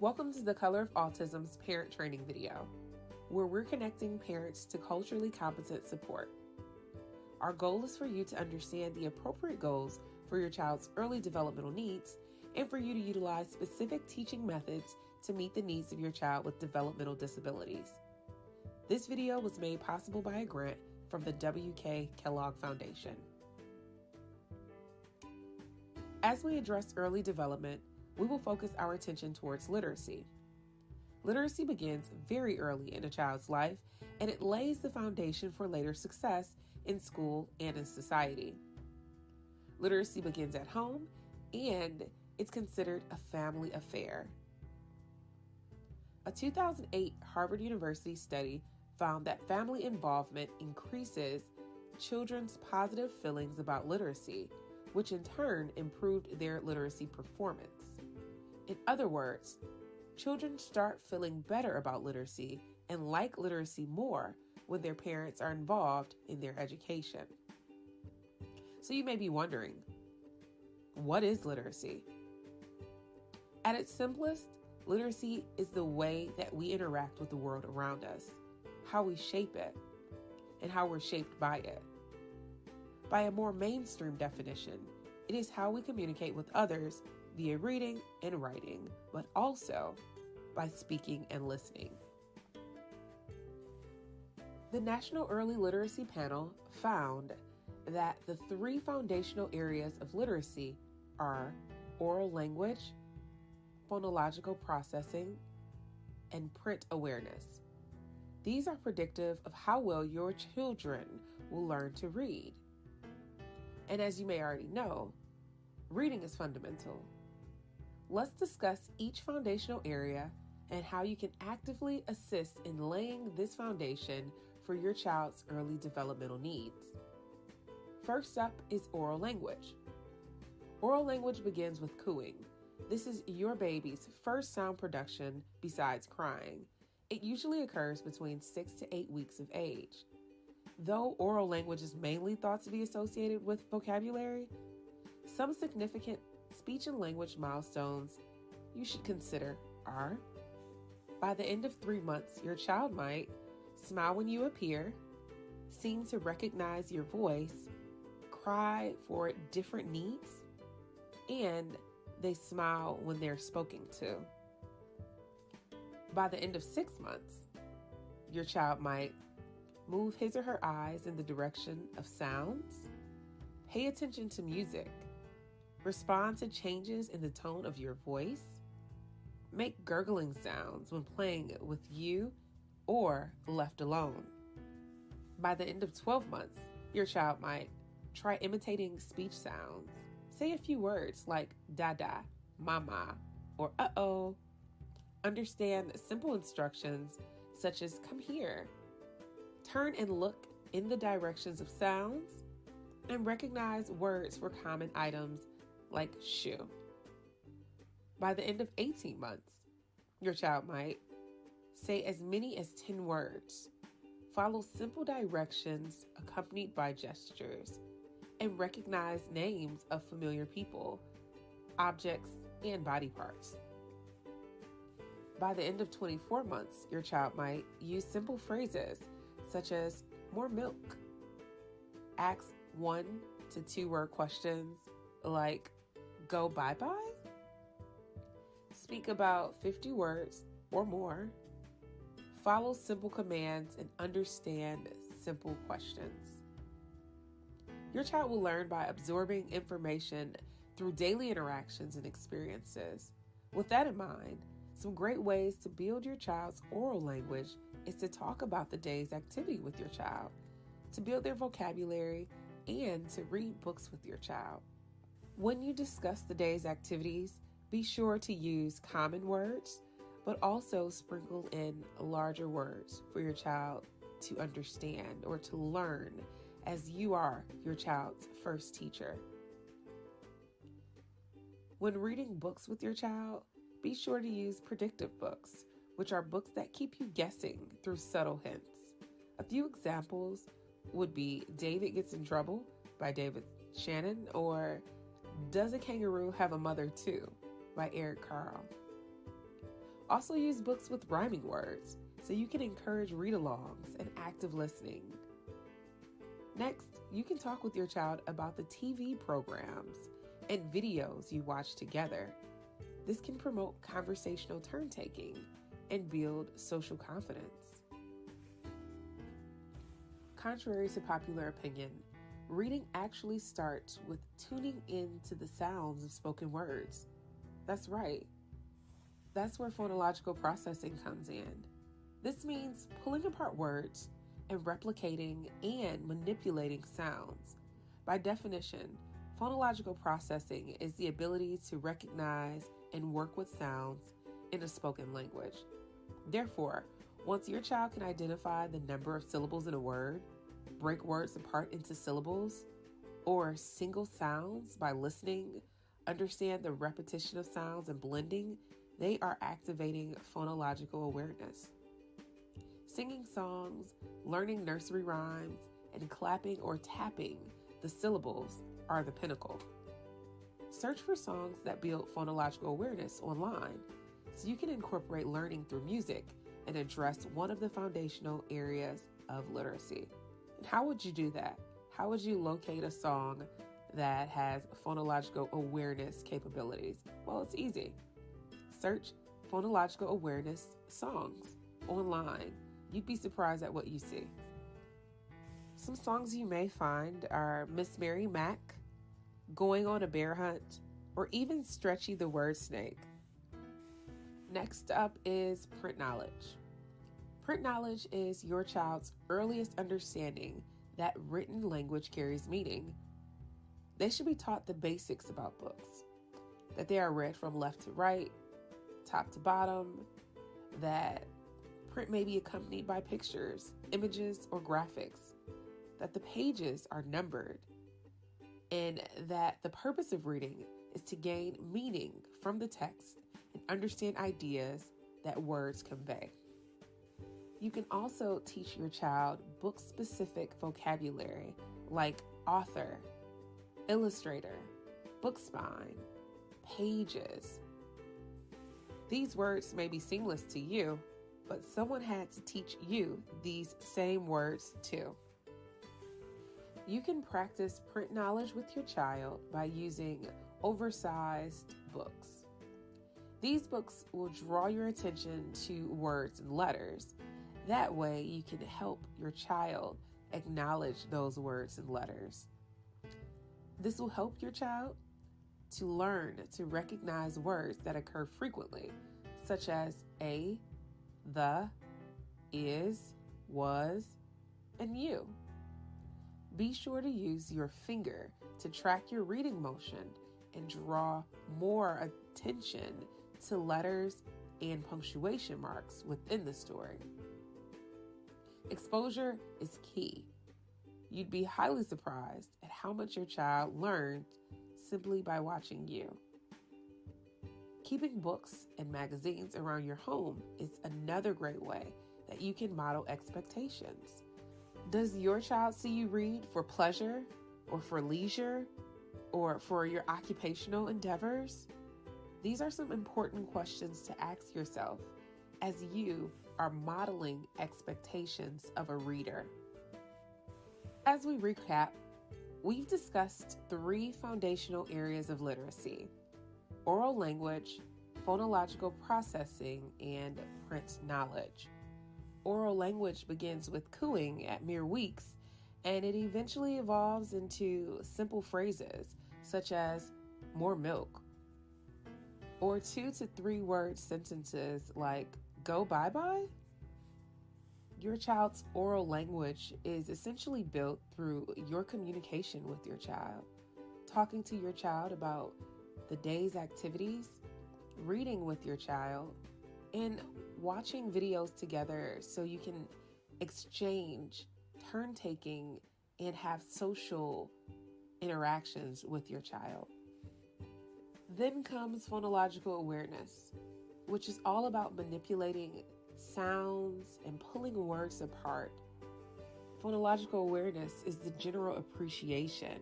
Welcome to the Color of Autism's parent training video, where we're connecting parents to culturally competent support. Our goal is for you to understand the appropriate goals for your child's early developmental needs and for you to utilize specific teaching methods to meet the needs of your child with developmental disabilities. This video was made possible by a grant from the W.K. Kellogg Foundation. As we address early development, we will focus our attention towards literacy. Literacy begins very early in a child's life, and it lays the foundation for later success in school and in society. Literacy begins at home, and it's considered a family affair. A 2008 Harvard University study found that family involvement increases children's positive feelings about literacy, which in turn improved their literacy performance. In other words, children start feeling better about literacy and like literacy more when their parents are involved in their education. So you may be wondering, what is literacy? At its simplest, literacy is the way that we interact with the world around us, how we shape it, and how we're shaped by it. By a more mainstream definition, it is how we communicate with others via reading and writing, but also by speaking and listening. The National Early Literacy Panel found that the three foundational areas of literacy are oral language, phonological processing, and print awareness. These are predictive of how well your children will learn to read. And as you may already know, reading is fundamental. Let's discuss each foundational area and how you can actively assist in laying this foundation for your child's early developmental needs. First up is oral language. Oral language begins with cooing. This is your baby's first sound production besides crying. It usually occurs between 6 to 8 weeks of age. Though oral language is mainly thought to be associated with vocabulary, some significant speech and language milestones you should consider are: by the end of 3 months, your child might smile when you appear, seem to recognize your voice, cry for different needs, and they smile when they're spoken to. By the end of 6 months, your child might move his or her eyes in the direction of sounds, pay attention to music, respond to changes in the tone of your voice, make gurgling sounds when playing with you or left alone. By the end of 12 months, your child might try imitating speech sounds, say a few words like dada, mama, or uh-oh, understand simple instructions such as come here, turn and look in the directions of sounds, and recognize words for common items like shoe. By the end of 18 months, your child might say as many as 10 words, follow simple directions accompanied by gestures, and recognize names of familiar people, objects, and body parts. By the end of 24 months, your child might use simple phrases such as more milk, ask 1 to 2 word questions like go bye-bye, speak about 50 words or more, follow simple commands, and understand simple questions. Your child will learn by absorbing information through daily interactions and experiences. With that in mind, some great ways to build your child's oral language is to talk about the day's activity with your child, to build their vocabulary, and to read books with your child. When you discuss the day's activities, be sure to use common words, but also sprinkle in larger words for your child to understand or to learn, as you are your child's first teacher. When reading books with your child, be sure to use predictive books, which are books that keep you guessing through subtle hints. A few examples would be David Gets in Trouble by David Shannon, or Does a Kangaroo Have a Mother Too by Eric Carle. Also use books with rhyming words so you can encourage read-alongs and active listening. Next, you can talk with your child about the TV programs and videos you watch together. This can promote conversational turn-taking and build social confidence. Contrary to popular opinion, reading actually starts with tuning in to the sounds of spoken words. That's right. That's where phonological processing comes in. This means pulling apart words and replicating and manipulating sounds. By definition, phonological processing is the ability to recognize and work with sounds in a spoken language. Therefore, once your child can identify the number of syllables in a word, break words apart into syllables, or single sounds by listening, understand the repetition of sounds and blending, they are activating phonological awareness. Singing songs, learning nursery rhymes, and clapping or tapping the syllables are the pinnacle. Search for songs that build phonological awareness online so you can incorporate learning through music and address one of the foundational areas of literacy. And how would you do that? How would you locate a song that has phonological awareness capabilities? Well, it's easy. Search phonological awareness songs online. You'd be surprised at what you see. Some songs you may find are Miss Mary Mac, Going on a Bear Hunt, or even Stretchy the Word Snake. Next up is print knowledge. Print knowledge is your child's earliest understanding that written language carries meaning. They should be taught the basics about books, that they are read from left to right, top to bottom, that print may be accompanied by pictures, images, or graphics, that the pages are numbered, and that the purpose of reading is to gain meaning from the text and understand ideas that words convey. You can also teach your child book-specific vocabulary like author, illustrator, book spine, pages. These words may be seamless to you, but someone had to teach you these same words too. You can practice print knowledge with your child by using oversized books. These books will draw your attention to words and letters. That way you can help your child acknowledge those words and letters. This will help your child to learn to recognize words that occur frequently, such as a, the, is, was, and you. Be sure to use your finger to track your reading motion and draw more attention to letters and punctuation marks within the story. Exposure is key. You'd be highly surprised at how much your child learned simply by watching you. Keeping books and magazines around your home is another great way that you can model expectations. Does your child see you read for pleasure or for leisure or for your occupational endeavors? These are some important questions to ask yourself as you are modeling expectations of a reader. As we recap, we've discussed 3 foundational areas of literacy: oral language, phonological processing, and print knowledge. Oral language begins with cooing at mere weeks, and it eventually evolves into simple phrases such as more milk, or 2 to 3 word sentences like go bye-bye. Your child's oral language is essentially built through your communication with your child, talking to your child about the day's activities, reading with your child, and watching videos together so you can exchange, turn-taking, and have social interactions with your child. Then comes phonological awareness, which is all about manipulating sounds and pulling words apart. Phonological awareness is the general appreciation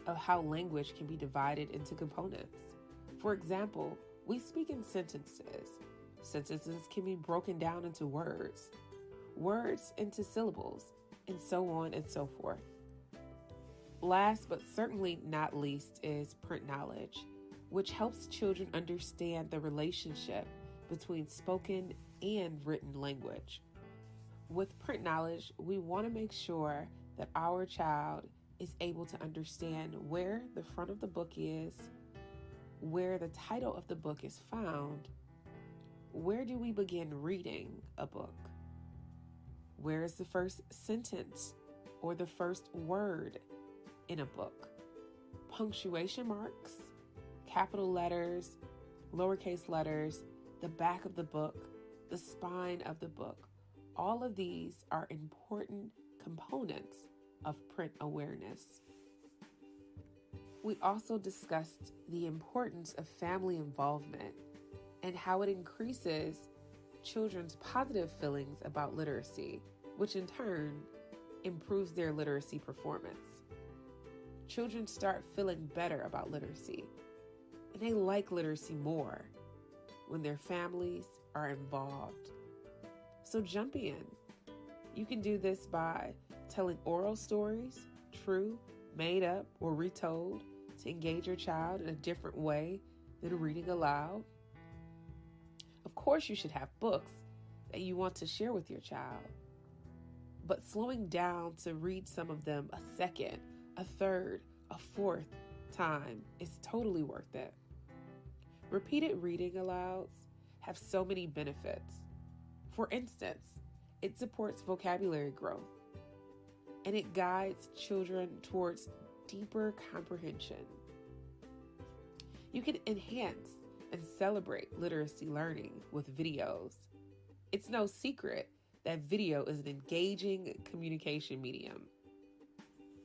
of how language can be divided into components. For example, we speak in sentences. Sentences can be broken down into words, words into syllables, and so on and so forth. Last but certainly not least is print knowledge, which helps children understand the relationship between spoken and written language. With print knowledge, we want to make sure that our child is able to understand where the front of the book is, where the title of the book is found, where do we begin reading a book, where is the first sentence or the first word in a book, punctuation marks, capital letters, lowercase letters, the back of the book, the spine of the book. All of these are important components of print awareness. We also discussed the importance of family involvement and how it increases children's positive feelings about literacy, which in turn improves their literacy performance. Children start feeling better about literacy, and they like literacy more when their families are involved. So jump in. You can do this by telling oral stories, true, made up, or retold, to engage your child in a different way than reading aloud. Of course, you should have books that you want to share with your child, but slowing down to read some of them a second, a third, a fourth time is totally worth it. Repeated reading alouds have so many benefits. For instance, it supports vocabulary growth, and it guides children towards deeper comprehension. You can enhance and celebrate literacy learning with videos. It's no secret that video is an engaging communication medium.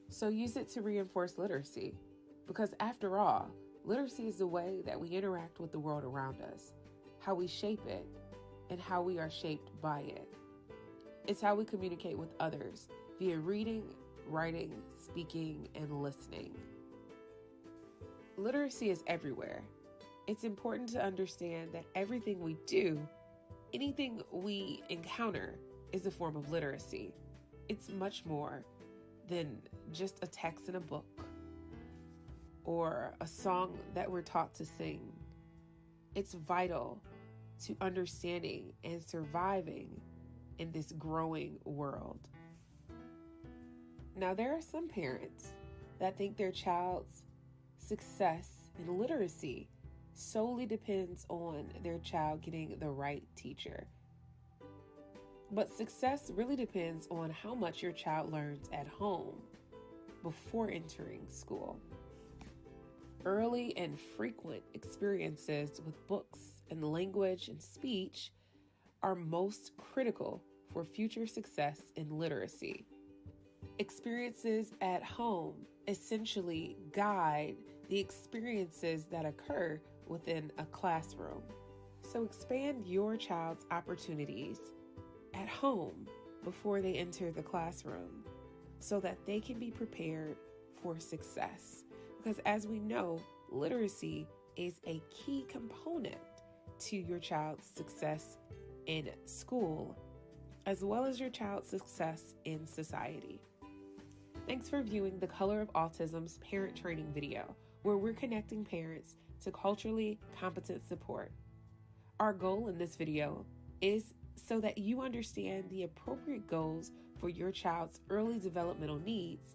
So use it to reinforce literacy, because after all, literacy is the way that we interact with the world around us, how we shape it, and how we are shaped by it. It's how we communicate with others via reading, writing, speaking, and listening. Literacy is everywhere. It's important to understand that everything we do, anything we encounter, is a form of literacy. It's much more than just a text in a book or a song that we're taught to sing. It's vital to understanding and surviving in this growing world. Now, there are some parents that think their child's success in literacy solely depends on their child getting the right teacher. But success really depends on how much your child learns at home before entering school. Early and frequent experiences with books and language and speech are most critical for future success in literacy. Experiences at home essentially guide the experiences that occur within a classroom. So expand your child's opportunities at home before they enter the classroom so that they can be prepared for success. Because as we know, literacy is a key component to your child's success in school, as well as your child's success in society. Thanks for viewing the Color of Autism's parent training video, where we're connecting parents to culturally competent support. Our goal in this video is so that you understand the appropriate goals for your child's early developmental needs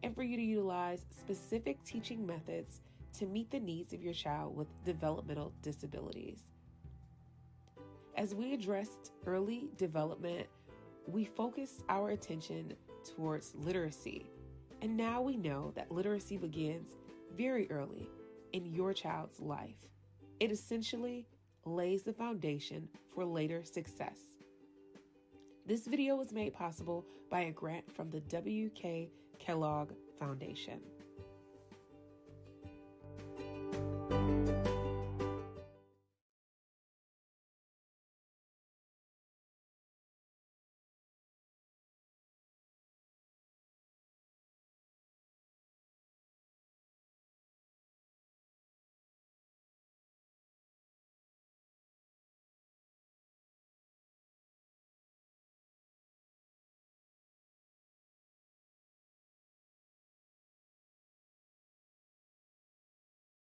and for you to utilize specific teaching methods to meet the needs of your child with developmental disabilities. As we addressed early development, we focused our attention towards literacy, and now we know that literacy begins very early in your child's life. It essentially lays the foundation for later success. This video was made possible by a grant from the W.K. Kellogg Foundation.